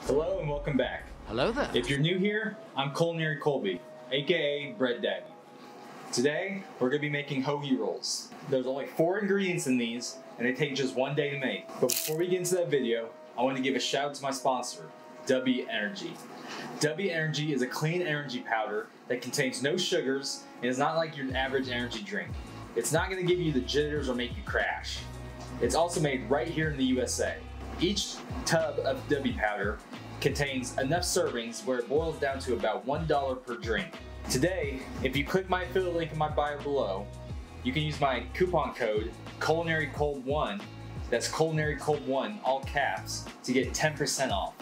Hello and welcome back. Hello there. If you're new here, I'm Culinary Colby, aka Bread Daddy. Today, we're going to be making hoagie rolls. There's only 4 ingredients in these, and they take just 1 day to make. But before we get into that video, I want to give a shout out to my sponsor, W Energy. W Energy is a clean energy powder that contains no sugars and is not like your average energy drink. It's not going to give you the jitters or make you crash. It's also made right here in the USA. Each tub of W powder contains enough servings where it boils down to about $1 per drink. Today, if you click my affiliate link in my bio below, you can use my coupon code CulinaryCold1, that's CulinaryCold1, all caps, to get 10% off.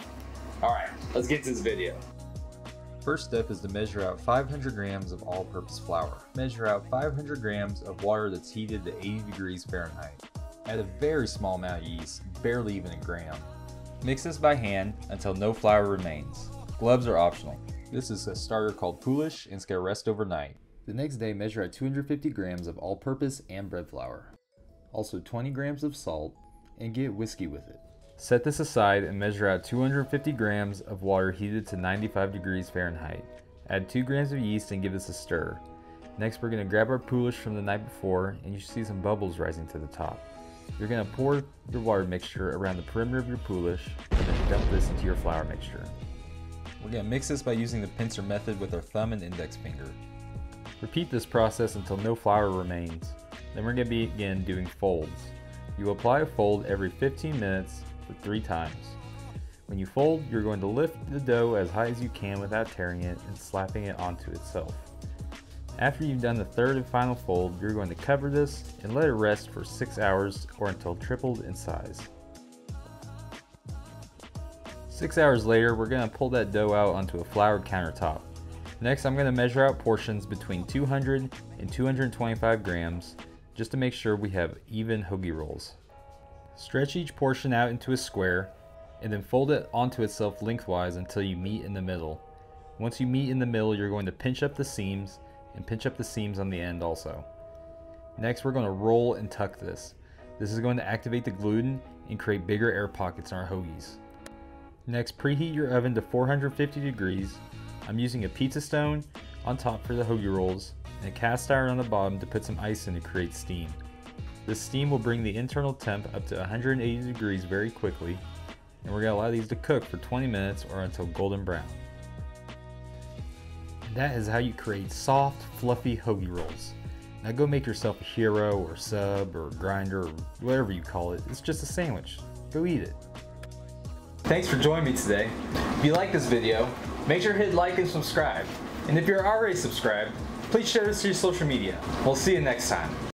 Alright, let's get to this video. First step is to measure out 500 grams of all-purpose flour. Measure out 500 grams of water that's heated to 80 degrees Fahrenheit. Add a very small amount of yeast, barely even a gram. Mix this by hand until no flour remains. Gloves are optional. This is a starter called Poulish and it's going to rest overnight. The next day, measure out 250 grams of all-purpose and bread flour. Also 20 grams of salt, and get whiskey with it. Set this aside and measure out 250 grams of water heated to 95 degrees Fahrenheit. Add 2 grams of yeast and give this a stir. Next, we're going to grab our Poulish from the night before, and you should see some bubbles rising to the top. You're going to pour your water mixture around the perimeter of your Poulish, and then dump this into your flour mixture. We're going to mix this by using the pincer method with our thumb and index finger. Repeat this process until no flour remains. Then we're going to begin doing folds. You apply a fold every 15 minutes for 3 times. When you fold, you're going to lift the dough as high as you can without tearing it and slapping it onto itself. After you've done the 3rd and final fold, you're going to cover this and let it rest for 6 hours or until tripled in size. 6 hours later, we're going to pull that dough out onto a floured countertop. Next, I'm going to measure out portions between 200 and 225 grams just to make sure we have even hoagie rolls. Stretch each portion out into a square and then fold it onto itself lengthwise until you meet in the middle. Once you meet in the middle, you're going to pinch up the seams and pinch up the seams on the end also. Next, we're going to roll and tuck this. This is going to activate the gluten and create bigger air pockets in our hoagies. Next, preheat your oven to 450 degrees. I'm using a pizza stone on top for the hoagie rolls and a cast iron on the bottom to put some ice in to create steam. This steam will bring the internal temp up to 180 degrees very quickly, and we're going to allow these to cook for 20 minutes or until golden brown. That is how you create soft, fluffy hoagie rolls. Now go make yourself a hero or sub or grinder or whatever you call it. It's just a sandwich. Go eat it. Thanks for joining me today. If you like this video, make sure to hit like and subscribe. And if you're already subscribed, please share this to your social media. We'll see you next time.